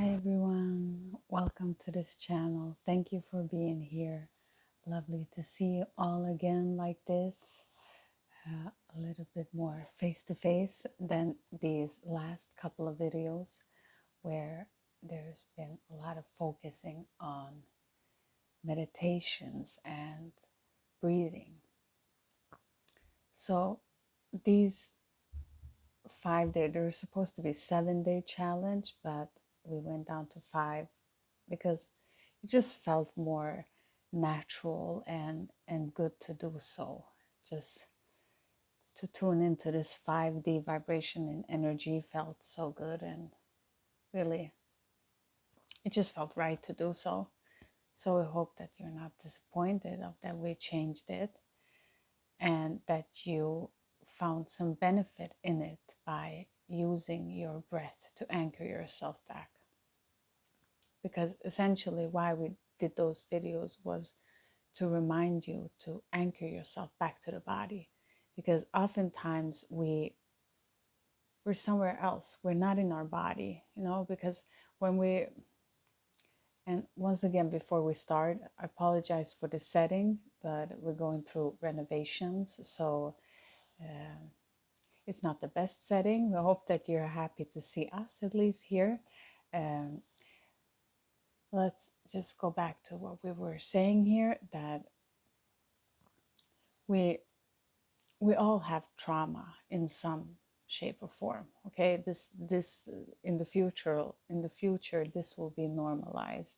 Hi everyone, welcome to this channel. Thank you for being here. Lovely to see you all again like this. A little bit more face to face than these last couple of videos where there's been a lot of focusing on meditations and breathing. So these 5 day, there was supposed to be 7 day challenge, but we went down to 5 because it just felt more natural and good to do so. Just to tune into this 5D vibration and energy felt so good, and really it just felt right to do so. So I hope that you're not disappointed of that we changed it and that you found some benefit in it by using your breath to anchor yourself back. Because essentially why we did those videos was to remind you to anchor yourself back to the body, because oftentimes we're somewhere else. We're not in our body, because when we, and once again, before we start, I apologize for the setting, but we're going through renovations, so it's not the best setting. We hope that you're happy to see us, at least here. um, let's just go back to what we were saying here, that we all have trauma in some shape or form. Okay, this in the future this will be normalized.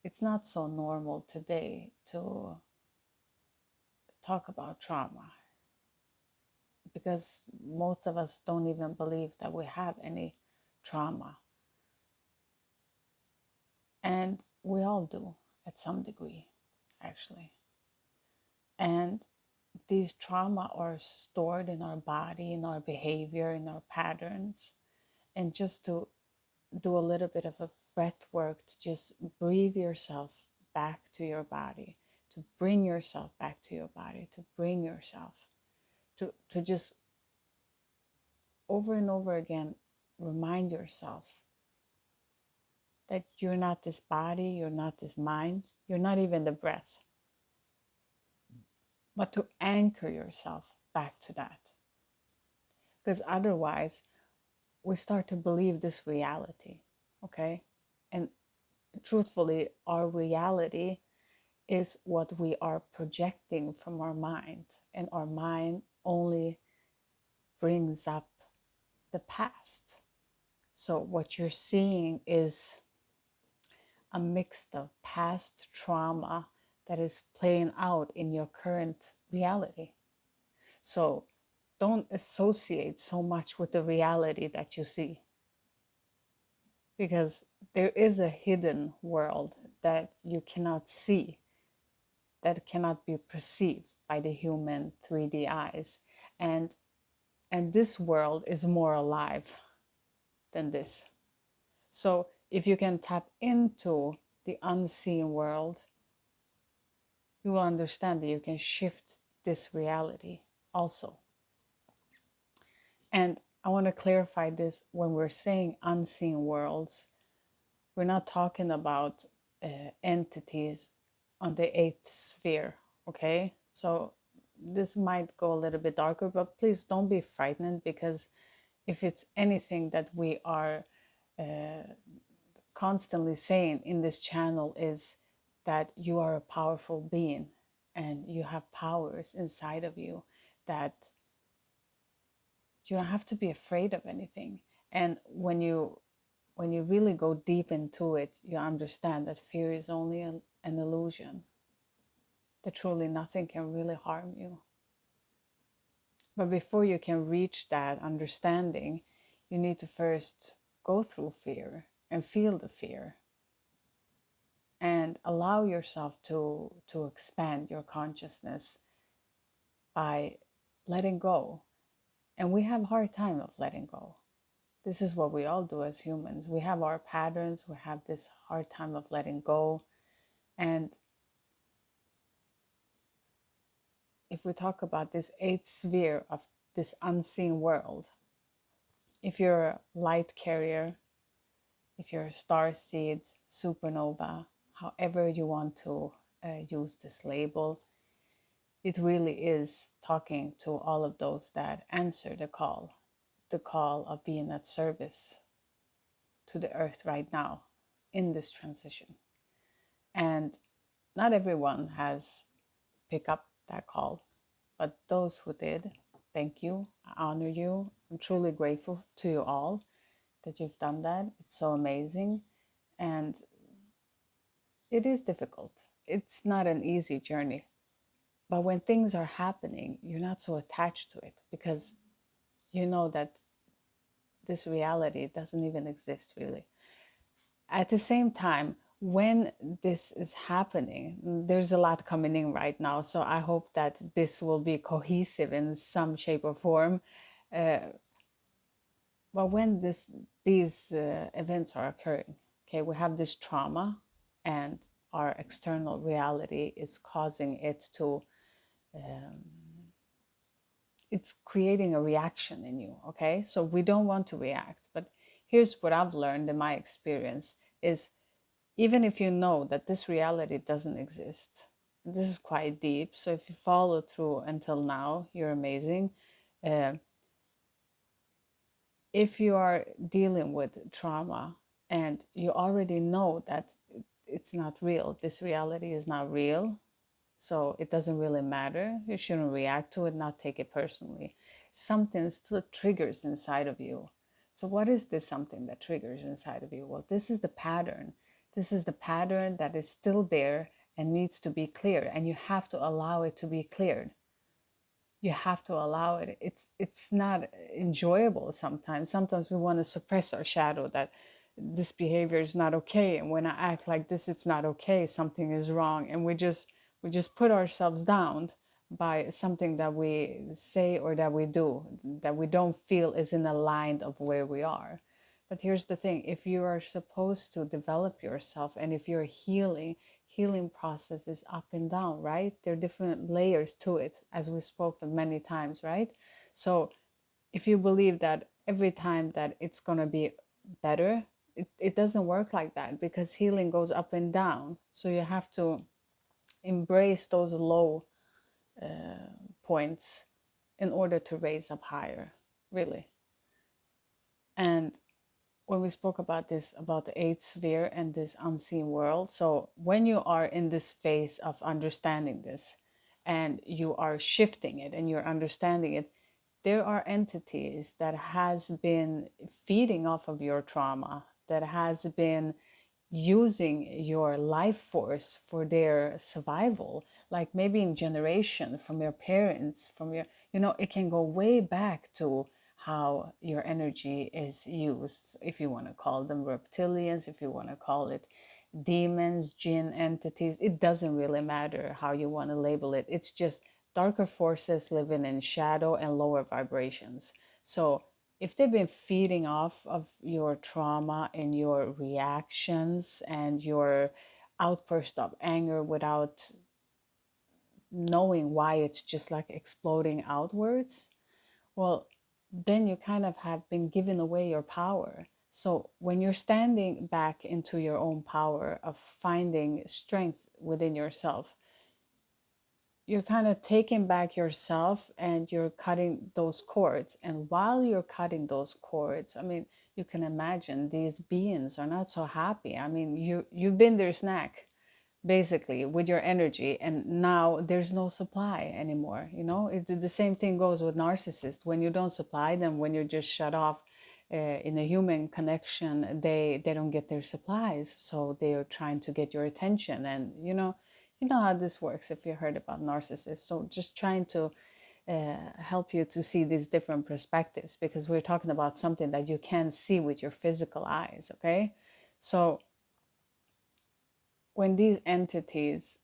It's not so normal today to talk about trauma, because most of us don't even believe that we have any trauma, and we all do at some degree, actually. And these trauma are stored in our body, in our behavior, in our patterns. And just to do a little bit of a breath work, to just breathe yourself back to your body, to bring yourself back to your body, to bring yourself to just over and over again remind yourself that you're not this body, you're not this mind, you're not even the breath, but to anchor yourself back to that. Because otherwise we start to believe this reality, okay? And truthfully, our reality is what we are projecting from our mind, and our mind only brings up the past. So what you're seeing is a mix of past trauma that is playing out in your current reality. So don't associate so much with the reality that you see, because there is a hidden world that you cannot see, that cannot be perceived by the human 3D eyes. And this world is more alive than this. So if you can tap into the unseen world, you will understand that you can shift this reality also. And I want to clarify this: when we're saying unseen worlds, we're not talking about entities on the 8th sphere, okay? So this might go a little bit darker, but please don't be frightened, because if it's anything that we are constantly saying in this channel, is that you are a powerful being and you have powers inside of you, that you don't have to be afraid of anything. And when you really go deep into it, you understand that fear is only an illusion, that truly nothing can really harm you. But before you can reach that understanding, you need to first go through fear and feel the fear, and allow yourself to expand your consciousness by letting go. And we have a hard time of letting go. This is what we all do as humans. We have our patterns, we have this hard time of letting go. And if we talk about this 8th sphere of this unseen world, if you're a light carrier, if you're a star seed, supernova, however you want to use this label, it really is talking to all of those that answer the call of being at service to the earth right now in this transition. And not everyone has picked up that call, but those who did, thank you. I honor you. I'm truly grateful to you all that you've done that. It's so amazing. And it is difficult. It's not an easy journey. But when things are happening, you're not so attached to it because you know that this reality doesn't even exist really. At the same time, when this is happening, there's a lot coming in right now. So I hope that this will be cohesive in some shape or form. Uh, but when these events are occurring, okay, we have this trauma, and our external reality is causing it to it's creating a reaction in you. Okay, so we don't want to react, but here's what I've learned in my experience is, even if you know that this reality doesn't exist, this is quite deep, so if you follow through until now, you're amazing. uh, if you are dealing with trauma and you already know that it's not real, this reality is not real, so it doesn't really matter, you shouldn't react to it, not take it personally. Something still triggers inside of you. So what is this something that triggers inside of you? Well, this is the pattern. This is the pattern that is still there and needs to be cleared, and you have to allow it to be cleared. You have to allow it. It's not enjoyable sometimes. Sometimes we want to suppress our shadow, that this behavior is not okay, and when I act like this, it's not okay, something is wrong, and we just put ourselves down by something that we say or that we do that we don't feel is in a line of where we are. But here's the thing, if you are supposed to develop yourself, and if you're healing process is up and down, right? There are different layers to it, as we spoke of many times, right? So if you believe that every time that it's going to be better, it doesn't work like that, because healing goes up and down. So you have to embrace those low points in order to raise up higher, really. And when we spoke about this, about the eighth sphere and this unseen world, so when you are in this phase of understanding this, and you are shifting it and you're understanding it, there are entities that has been feeding off of your trauma, that has been using your life force for their survival, like maybe in generation from your parents, from your, it can go way back to how your energy is used, if you want to call them reptilians, if you want to call it demons, jinn entities. It doesn't really matter how you want to label it. It's just darker forces living in shadow and lower vibrations. So if they've been feeding off of your trauma and your reactions and your outburst of anger without knowing why, it's just like exploding outwards, well, then you kind of have been giving away your power. So when you're standing back into your own power of finding strength within yourself, you're kind of taking back yourself and you're cutting those cords. And while you're cutting those cords, I mean, you can imagine these beings are not so happy. I mean, you've been their snack basically with your energy, and now there's no supply anymore. The same thing goes with narcissists. When you don't supply them, when you're just shut off in a human connection, they don't get their supplies, so they are trying to get your attention. And you know how this works if you heard about narcissists. So just trying to help you to see these different perspectives, because we're talking about something that you can't see with your physical eyes. Okay, so when these entities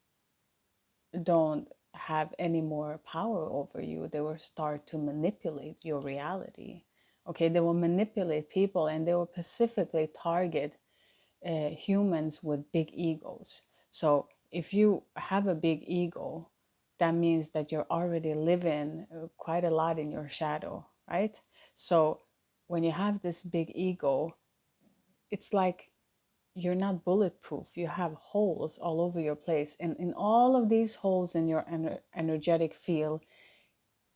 don't have any more power over you, they will start to manipulate your reality. Okay, they will manipulate people, and they will specifically target humans with big egos. So if you have a big ego, that means that you're already living quite a lot in your shadow, right? So when you have this big ego, it's like you're not bulletproof. You have holes all over your place. And in all of these holes in your energetic field,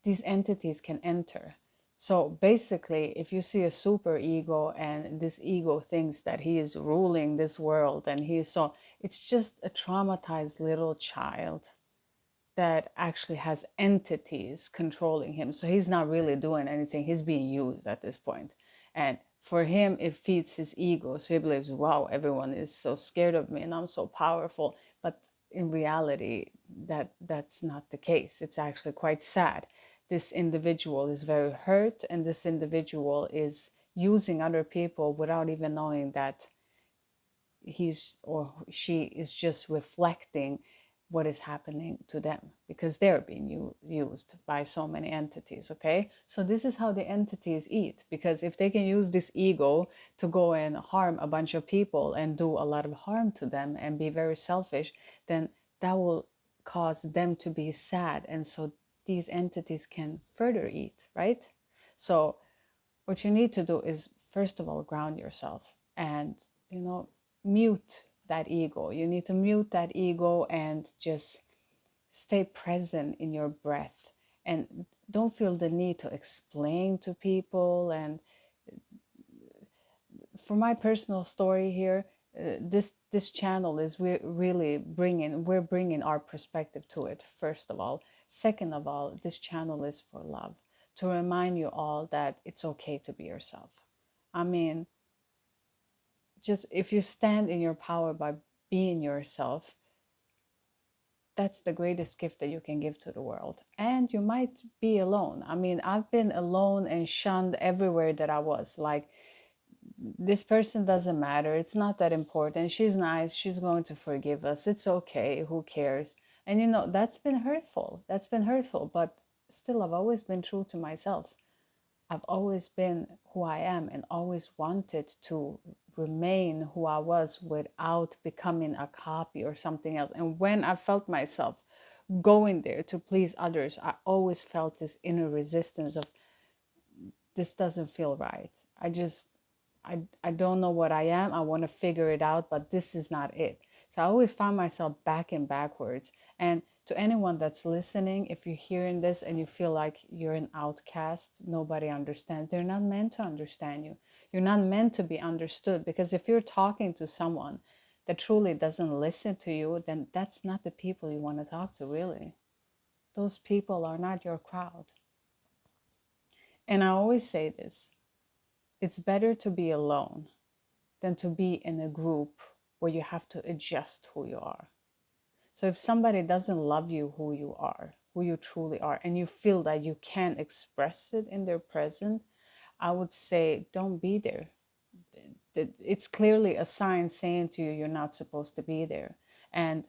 these entities can enter. So basically, if you see a super ego and this ego thinks that he is ruling this world and he is so, it's just a traumatized little child that actually has entities controlling him. So he's not really doing anything. He's being used at this point. And for him, it feeds his ego. So he believes, wow, everyone is so scared of me and I'm so powerful. But in reality, that's not the case. It's actually quite sad. This individual is very hurt, and this individual is using other people without even knowing that he's or she is just reflecting what is happening to them, because they're being used by so many entities. Okay, so this is how the entities eat, because if they can use this ego to go and harm a bunch of people and do a lot of harm to them and be very selfish, then that will cause them to be sad, and so these entities can further eat, right? So what you need to do is, first of all, ground yourself and, you know, mute that ego. You need to mute that ego and just stay present in your breath, and don't feel the need to explain to people. And for my personal story here, this channel is we're bringing our perspective to it, first of all. Second of all, this channel is for love, to remind you all that it's okay to be yourself. I mean, just if you stand in your power by being yourself, that's the greatest gift that you can give to the world. And you might be alone. I mean, I've been alone and shunned everywhere that I was. Like, this person doesn't matter. It's not that important. She's nice. She's going to forgive us. It's okay. Who cares? And you know, that's been hurtful. That's been hurtful. But still, I've always been true to myself. I've always been who I am and always wanted to remain who I was without becoming a copy or something else. And when I felt myself going there to please others, I always felt this inner resistance of, this doesn't feel right. I don't know what I am. I want to figure it out, but this is not it. So I always find myself back and backwards. And to anyone that's listening, if you're hearing this and you feel like you're an outcast, nobody understands, they're not meant to understand you. You're not meant to be understood, because if you're talking to someone that truly doesn't listen to you, then that's not the people you want to talk to, really. Those people are not your crowd. And I always say this, it's better to be alone than to be in a group where you have to adjust who you are. So if somebody doesn't love you who you are, who you truly are, and you feel that you can't express it in their presence, I would say don't be there. It's clearly a sign saying to you you're not supposed to be there. And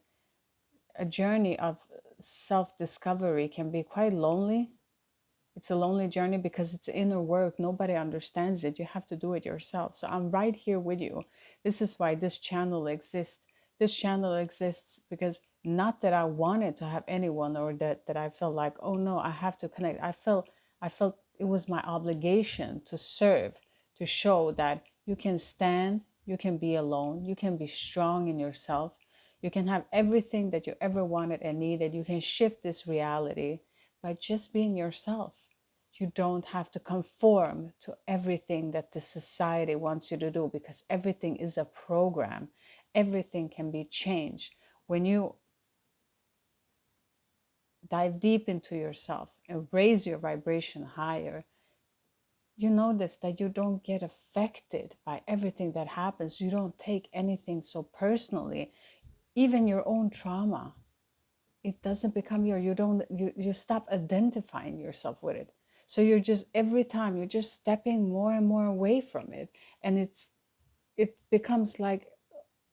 a journey of self-discovery can be quite lonely. It's a lonely journey because it's inner work. Nobody understands it. You have to do it yourself. So I'm right here with you. This is why this channel exists. This channel exists because, not that I wanted to have anyone, or that I felt like, oh no, I have to connect. I felt it was my obligation to serve, to show that you can stand, you can be alone, you can be strong in yourself, you can have everything that you ever wanted and needed. You can shift this reality by just being yourself. You don't have to conform to everything that the society wants you to do, because everything is a program. Everything can be changed. When you dive deep into yourself and raise your vibration higher, you notice that you don't get affected by everything that happens. You don't take anything so personally, even your own trauma. It doesn't become you stop identifying yourself with it. So you're just, every time you're just stepping more and more away from it, and it becomes like,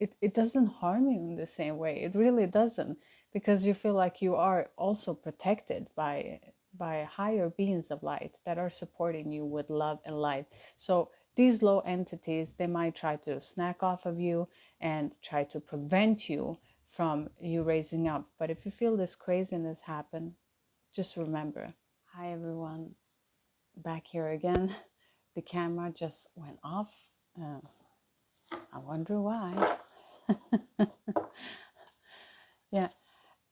it doesn't harm you in the same way. It really doesn't, because you feel like you are also protected by higher beings of light that are supporting you with love and light. So these low entities, they might try to snack off of you and try to prevent you from you raising up. But if you feel this craziness happen, just remember. Hi everyone, back here again. The camera just went off. wonder why. Yeah.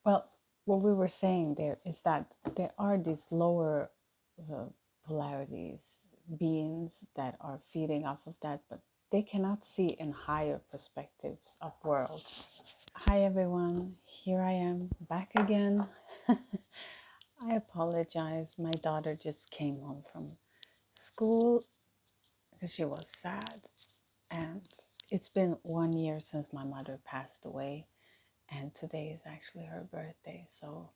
Well, what we were saying there is that there are these lower uh, polarities, beings that are feeding off of that, but they cannot see in higher perspectives of worlds. Hi everyone, here I am back again. I apologize. My daughter just came home from school because she was sad, and it's been 1 year since my mother passed away, and today is actually her birthday, so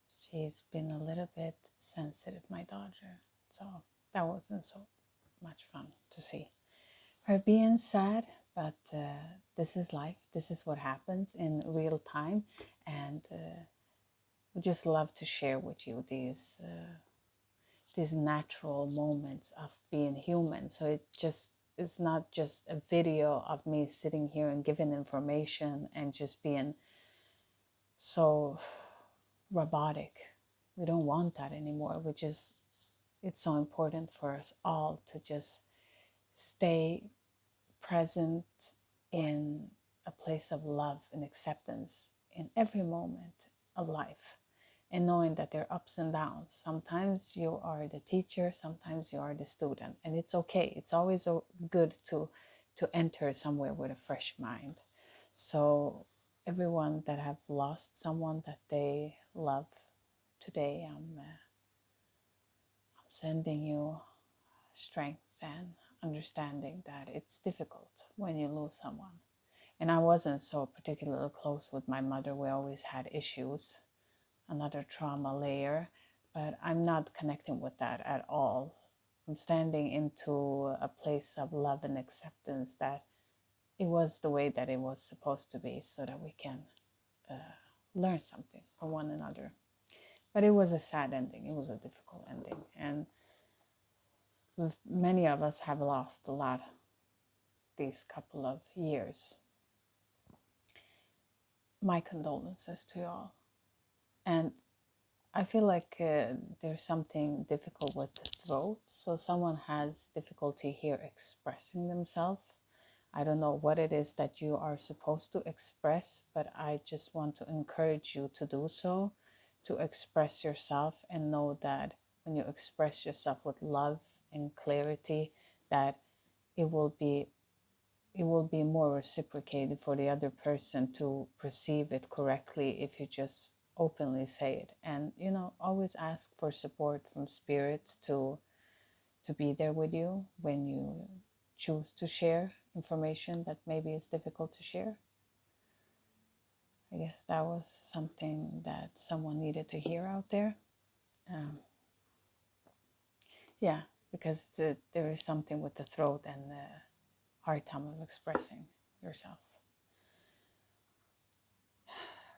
she's been a little bit sensitive, my daughter. So that wasn't so much fun to see her being sad, but this is life. This is what happens in real time, and we just love to share with you these natural moments of being human. So it's not just a video of me sitting here and giving information and just being so robotic. We don't want that anymore. It's so important for us all to just stay present in a place of love and acceptance in every moment of life, and knowing that there are ups and downs. Sometimes you are the teacher, sometimes you are the student, and it's okay. It's always good to enter somewhere with a fresh mind. So everyone that have lost someone that they love today, I'm sending you strength and understanding that it's difficult when you lose someone. And I wasn't so particularly close with my mother. We always had issues, another trauma layer, but I'm not connecting with that at all. I'm standing into a place of love and acceptance that it was the way that it was supposed to be, so that we can uh, learn something from one another. But it was a sad ending. It was a difficult ending. And many of us have lost a lot these couple of years. My condolences to you all. And I feel like there's something difficult with the throat. So someone has difficulty here expressing themselves. I don't know what it is that you are supposed to express, but I just want to encourage you to do so, to express yourself, and know that when you express yourself with love and clarity, that it will be more reciprocated for the other person to perceive it correctly if you just openly say it. And always ask for support from spirit to be there with you when you choose to share information that maybe is difficult to share. I guess that was something that someone needed to hear out there. um, yeah, because there is something with the throat and the hard time of expressing yourself.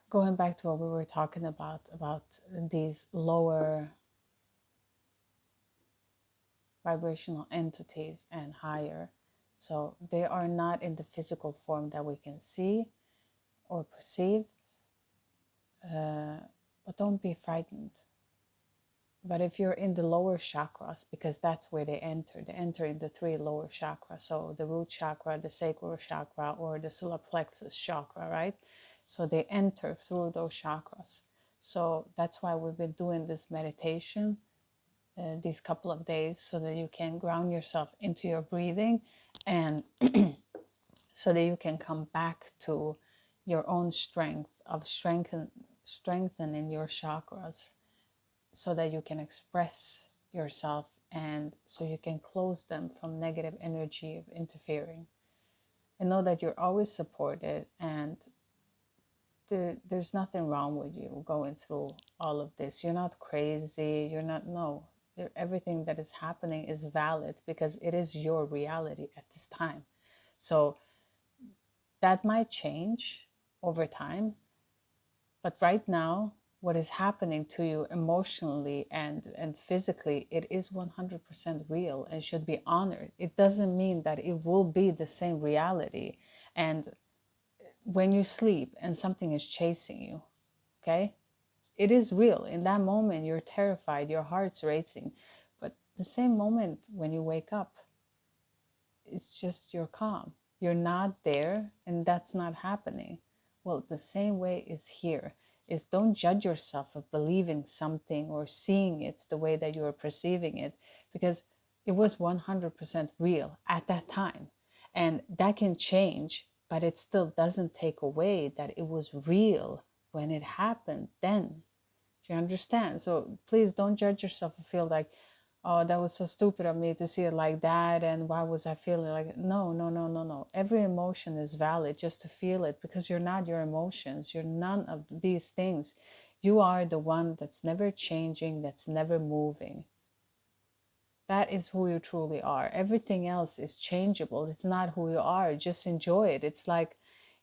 Going back to what we were talking about these lower vibrational entities and higher. So they are not in the physical form that we can see or perceive, but don't be frightened. But if you're in the lower chakras, because that's where they enter in the three lower chakras. So the root chakra, the sacral chakra, or the solar plexus chakra, right? So they enter through those chakras. So that's why we've been doing this meditation these couple of days, so that you can ground yourself into your breathing, and so that you can come back to your own strength of strengthening your chakras, so that you can express yourself, and so you can close them from negative energy of interfering, and know that you're always supported, and there's nothing wrong with you going through all of this. You're not crazy. You're not, no. Everything that is happening is valid, because it is your reality at this time. So that might change over time. But right now, what is happening to you emotionally and physically, it is 100% real and should be honored. It doesn't mean that it will be the same reality. And when you sleep and something is chasing you, okay, it is real. In that moment, you're terrified, your heart's racing. But the same moment when you wake up, it's just you're calm. You're not there, and that's not happening. Well, the same way is here. Is don't judge yourself of believing something or seeing it the way that you are perceiving it, because it was 100% real at that time. And that can change, but it still doesn't take away that it was real when it happened then. Do you understand? So please don't judge yourself and feel like, oh, that was so stupid of me to see it like that. And why was I feeling like it? No, no, no, no, no. Every emotion is valid just to feel it, because you're not your emotions. You're none of these things. You are the one that's never changing, that's never moving. That is who you truly are. Everything else is changeable. It's not who you are. Just enjoy it. It's like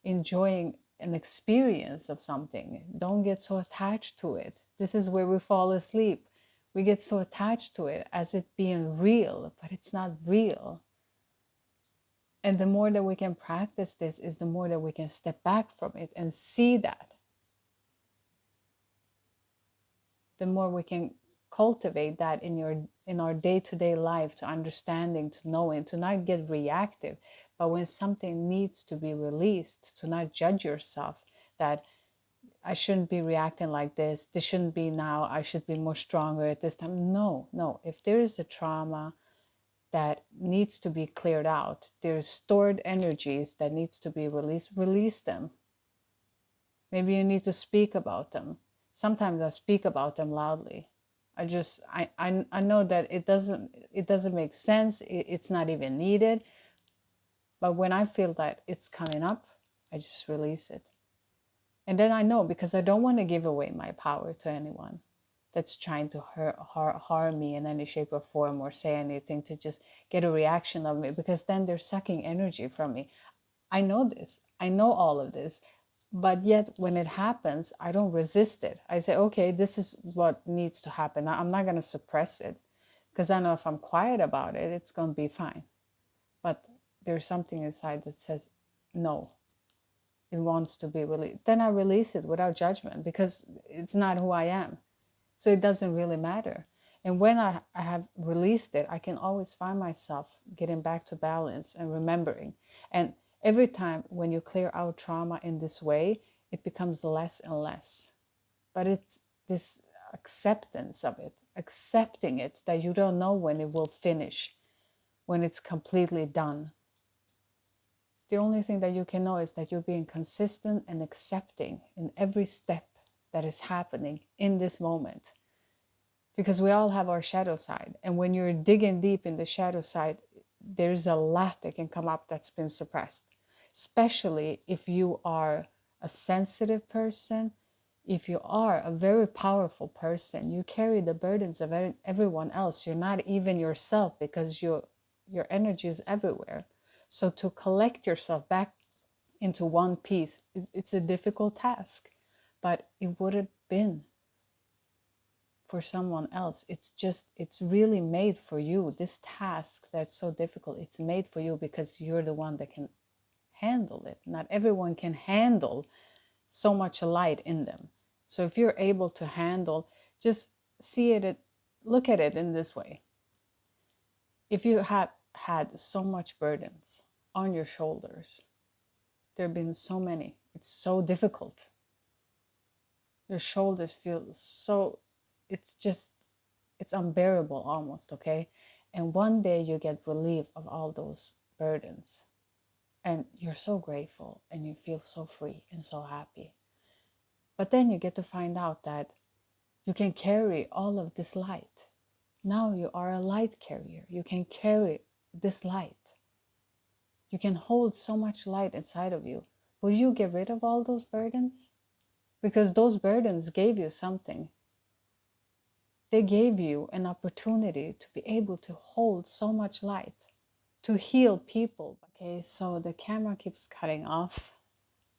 enjoying an experience of something. Don't get so attached to it. This is where we fall asleep. We get so attached to it as it being real, but it's not real. And the more that we can practice this is the more that we can step back from it and see that. The more we can cultivate that in our day-to-day life, to understanding, to knowing, to not get reactive, but when something needs to be released, to not judge yourself that I shouldn't be reacting like this shouldn't be now, I should be more stronger at this time. No, no. If there is a trauma that needs to be cleared out, there's stored energies that needs to be released, release them. Maybe you need to speak about them. Sometimes I speak about them loudly. I know that it doesn't make sense. It's not even needed. But when I feel that it's coming up, I just release it. And then I know, because I don't want to give away my power to anyone that's trying to harm me in any shape or form, or say anything to just get a reaction of me, because then they're sucking energy from me. I know this. I know all of this. But yet, when it happens, I don't resist it. I say, okay, this is what needs to happen. I'm not going to suppress it, because I know if I'm quiet about it, it's going to be fine. But there's something inside that says, no, it wants to be released. Then I release it without judgment, because it's not who I am. So it doesn't really matter. And when I have released it, I can always find myself getting back to balance and remembering. And every time when you clear out trauma in this way, it becomes less and less. But it's this acceptance of it, accepting it, that you don't know when it will finish, when it's completely done. The only thing that you can know is that you're being consistent and accepting in every step that is happening in this moment. Because we all have our shadow side. And when you're digging deep in the shadow side, there's a lot that can come up that's been suppressed. Especially if you are a sensitive person, if you are a very powerful person, you carry the burdens of everyone else. You're not even yourself, because your energy is everywhere. So to collect yourself back into one piece, it's a difficult task, but it would have been for someone else. It's really made for you. This task that's so difficult, it's made for you, because you're the one that can handle it. Not everyone can handle so much light in them. So if you're able to handle, just see it, look at it in this way. If you have had so much burdens on your shoulders, there have been so many, it's so difficult. Your shoulders feel so, it's unbearable almost, okay? And one day you get relief of all those burdens, and you're so grateful and you feel so free and so happy. But then you get to find out that you can carry all of this light. Now you are a light carrier. You can carry this light. You can hold so much light inside of you. Will you get rid of all those burdens? Because those burdens gave you something. They gave you an opportunity to be able to hold so much light, to heal people. Okay, so the camera keeps cutting off,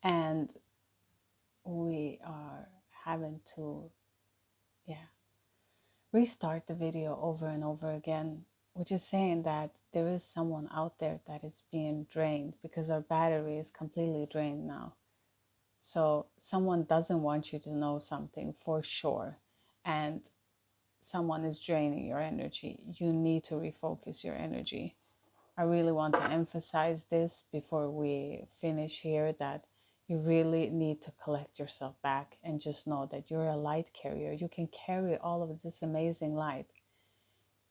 and we are having to, restart the video over and over again, which is saying that there is someone out there that is being drained, because our battery is completely drained now. So someone doesn't want you to know something for sure, and someone is draining your energy. You need to refocus your energy. I really want to emphasize this before we finish here, that you really need to collect yourself back and just know that you're a light carrier. You can carry all of this amazing light.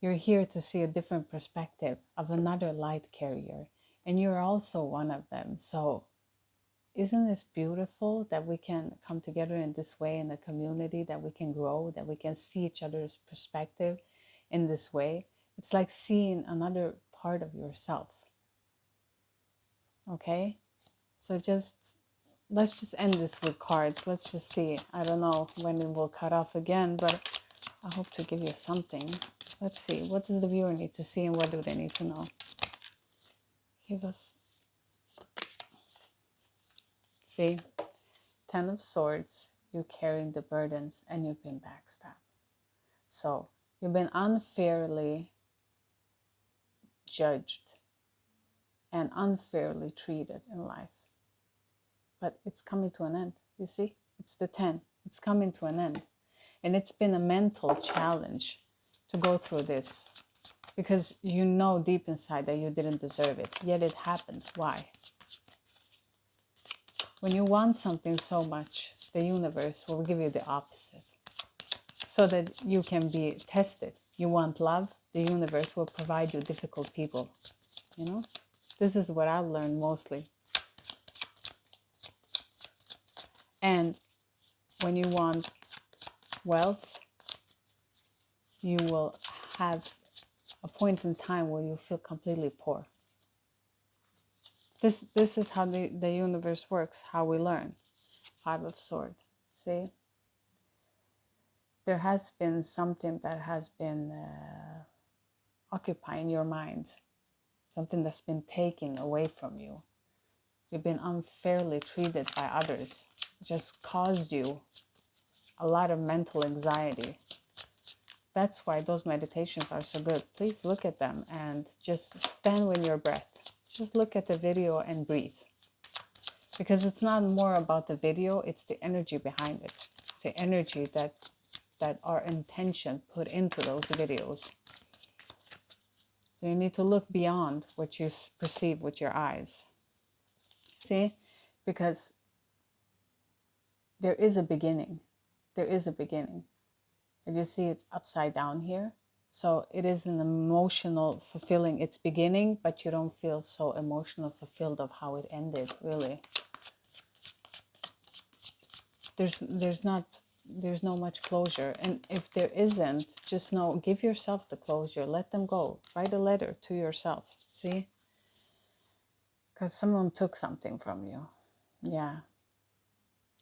You're here to see a different perspective of another light carrier, and you're also one of them. So isn't this beautiful that we can come together in this way in a community, that we can grow, that we can see each other's perspective in this way? It's like seeing another part of yourself. Okay? So let's just end this with cards. Let's just see. I don't know when it will cut off again, but I hope to give you something. Let's see. What does the viewer need to see and what do they need to know? Give us. See? 10 of Swords. You're carrying the burdens and you've been backstabbed. So you've been unfairly judged and unfairly treated in life. But it's coming to an end. You see? It's the 10. It's coming to an end. And it's been a mental challenge to go through this, because you know deep inside that you didn't deserve it, yet it happens. Why? When you want something so much, the universe will give you the opposite so that you can be tested. You want love, the universe will provide you difficult people. You know, this is what I learned mostly. And when you want wealth, you will have a point in time where you feel completely poor. This is how the universe works, how we learn. 5 of Swords. See? There has been something that has been occupying your mind. Something that's been taken away from you. You've been unfairly treated by others. It just caused you a lot of mental anxiety. That's why those meditations are so good. Please look at them and just stand with your breath. Just look at the video and breathe. Because it's not more about the video, it's the energy behind it. It's the energy that our intention put into those videos. So you need to look beyond what you perceive with your eyes. See? Because there is a beginning. There is a beginning. And you see it's upside down here. So it is an emotional fulfilling its beginning, but you don't feel so emotional fulfilled of how it ended, really. There's no much closure. And if there isn't, just know, give yourself the closure. Let them go. Write a letter to yourself. See? Because someone took something from you. Yeah.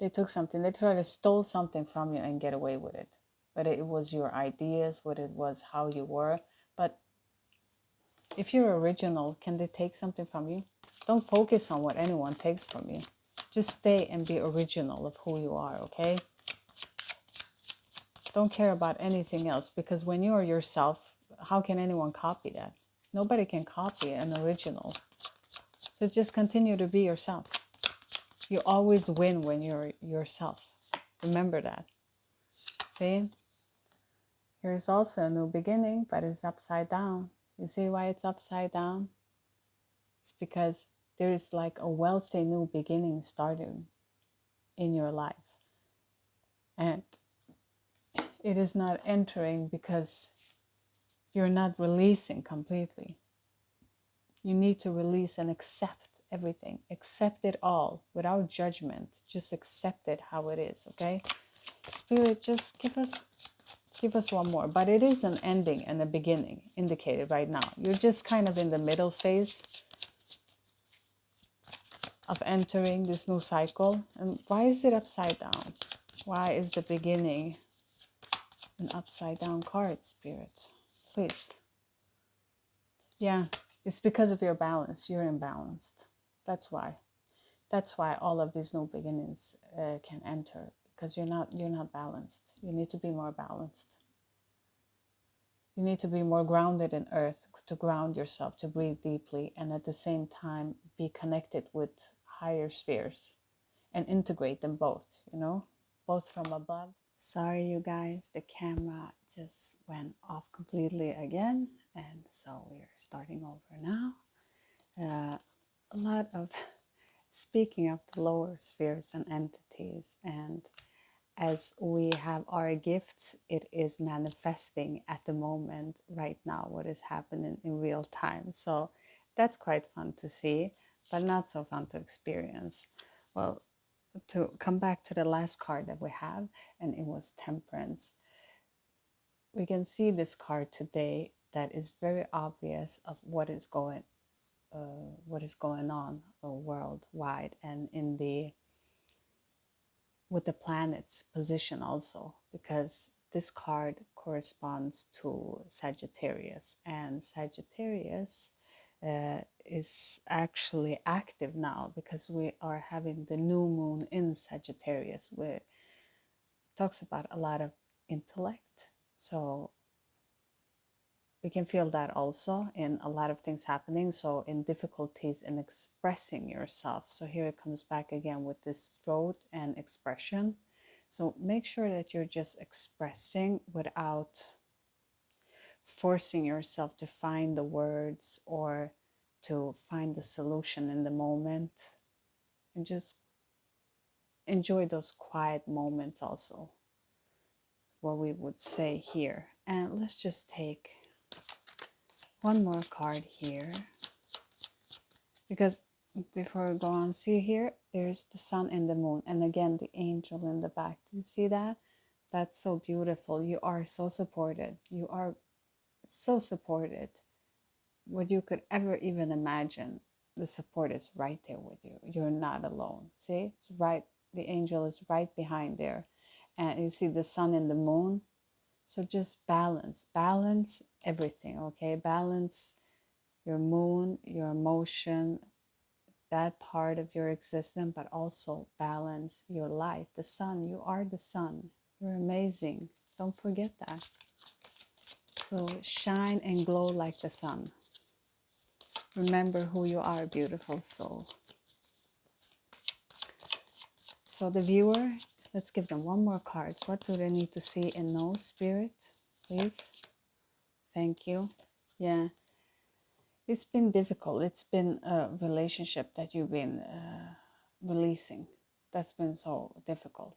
They took something. They tried to stole something from you and get away with it. Whether it was your ideas, whether it was how you were. But if you're original, can they take something from you? Don't focus on what anyone takes from you. Just stay and be original of who you are, okay? Don't care about anything else, because when you are yourself, how can anyone copy that? Nobody can copy an original. So just continue to be yourself. You always win when you're yourself. Remember that. See? Here's also a new beginning, but it's upside down. You see why it's upside down? It's because there is like a wealthy new beginning starting in your life. And it is not entering because you're not releasing completely. You need to release and accept everything. Accept it all without judgment. Just accept it how it is, okay? Spirit, just give us one more. But it is an ending and a beginning indicated right now. You're just kind of in the middle phase of entering this new cycle. And why is it upside down? Why is the beginning an upside down card, Spirit? Please. Yeah, it's because of your balance. You're imbalanced. That's why. That's why all of these new beginnings can enter, because you're not balanced. You need to be more balanced. You need to be more grounded in earth, to ground yourself, to breathe deeply, and at the same time be connected with higher spheres and integrate them both, both from above. Sorry, you guys, the camera just went off completely again, and so we're starting over now. A lot of speaking of the lower spheres and entities, and as we have our gifts, it is manifesting at the moment right now what is happening in real time. So that's quite fun to see, but not so fun to experience. Well, to come back to the last card that we have, and it was Temperance. We can see this card today that is very obvious of what is going on worldwide, and in the with the planet's position also, because this card corresponds to Sagittarius, and Sagittarius is actually active now because we are having the new moon in Sagittarius, where it talks about a lot of intellect. So we can feel that also in a lot of things happening. So in difficulties in expressing yourself. So here it comes back again with this throat and expression. So make sure that you're just expressing without forcing yourself to find the words or to find the solution in the moment, and just enjoy those quiet moments also, what we would say here. And let's just take one more card here, because before we go on, see here, there's the sun and the moon, and again the angel in the back. Do you see that? That's so beautiful. You are so supported. You are so supported. What you could ever even imagine, the support is right there with you. You're not alone. See, it's right. The angel is right behind there, and you see the sun and the moon. So just balance everything. Okay, balance your moon, your emotion, that part of your existence, but also balance your light. The sun, you are the sun. You're amazing. Don't forget that. So shine and glow like the sun. Remember who you are, beautiful soul. So the viewer, let's give them one more card. What do they need to see and know, Spirit? Please. Thank you. Yeah. It's been difficult. It's been a relationship that you've been releasing. That's been so difficult.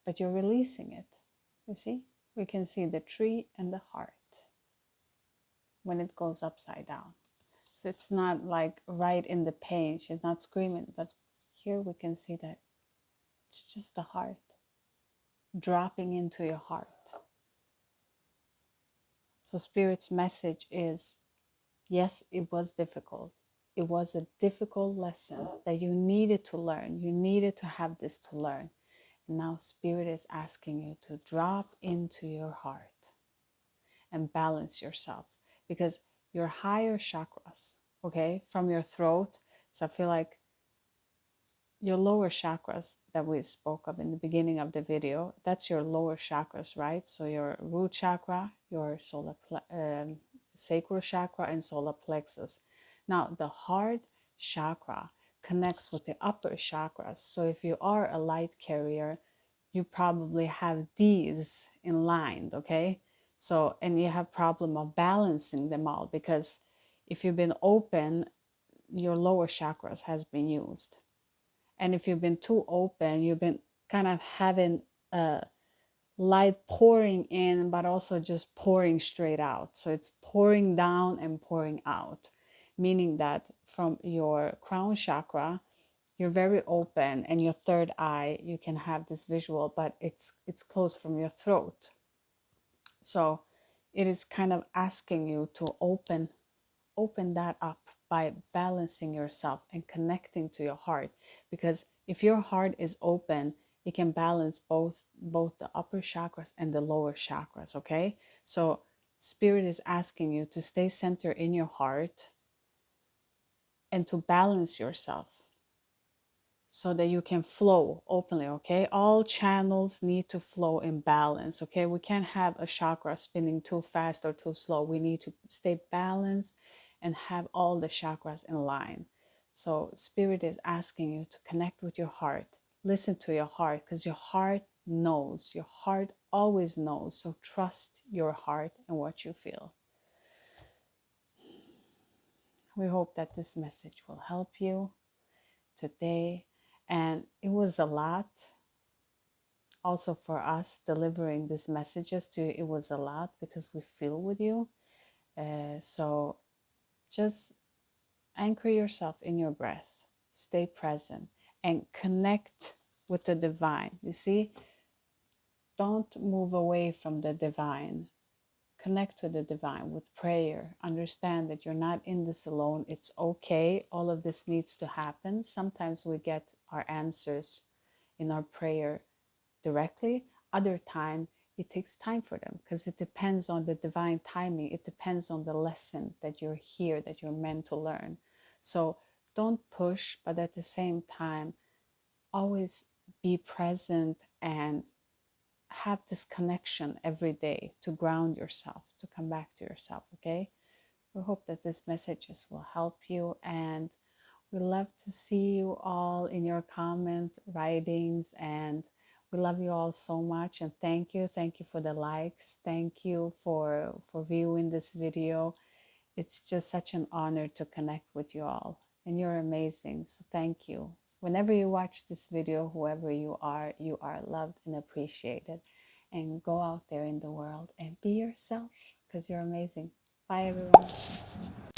But you're releasing it. You see? We can see the tree and the heart when it goes upside down. So it's not like right in the pain. She's not screaming. But here we can see that it's just the heart dropping into your heart. So Spirit's message is, yes, it was difficult. It was a difficult lesson that you needed to learn. You needed to have this to learn. And now Spirit is asking you to drop into your heart and balance yourself, because your higher chakras, okay, from your throat. So I feel like your lower chakras that we spoke of in the beginning of the video, that's your lower chakras, right? So your root chakra, your sacral chakra, and solar plexus. Now the heart chakra connects with the upper chakras. So if you are a light carrier, you probably have these in line, okay? So, and you have problem of balancing them all, because if you've been open, your lower chakras has been used. And if you've been too open, you've been kind of having light pouring in, but also just pouring straight out. So it's pouring down and pouring out, meaning that from your crown chakra, you're very open, and your third eye, you can have this visual, but it's closed from your throat. So it is kind of asking you to open that up by balancing yourself and connecting to your heart, because if your heart is open, it can balance both the upper chakras and the lower chakras. Okay, so Spirit is asking you to stay centered in your heart and to balance yourself so that you can flow openly. Okay, all channels need to flow in balance. Okay, we can't have a chakra spinning too fast or too slow. We need to stay balanced and have all the chakras in line. So Spirit is asking you to connect with your heart. Listen to your heart, because your heart knows. Your heart always knows. So trust your heart and what you feel. We hope that this message will help you today. And it was a lot also for us delivering these messages to you. It was a lot because we feel with you. So just anchor yourself in your breath, stay present, and connect with the divine. You see, don't move away from the divine. Connect to the divine with prayer. Understand that you're not in this alone. It's okay. All of this needs to happen. Sometimes we get our answers in our prayer directly. Other time it takes time for them because it depends on the divine timing. It depends on the lesson that you're here, that you're meant to learn. So don't push, but at the same time, always be present and have this connection every day to ground yourself, to come back to yourself, okay? We hope that these messages will help you, and we love to see you all in your comment writings, and we love you all so much. And thank you for the likes, thank you for viewing this video. It's just such an honor to connect with you all, and you're amazing, so thank you. Whenever you watch this video, whoever you are loved and appreciated. And go out there in the world and be yourself because you're amazing. Bye everyone.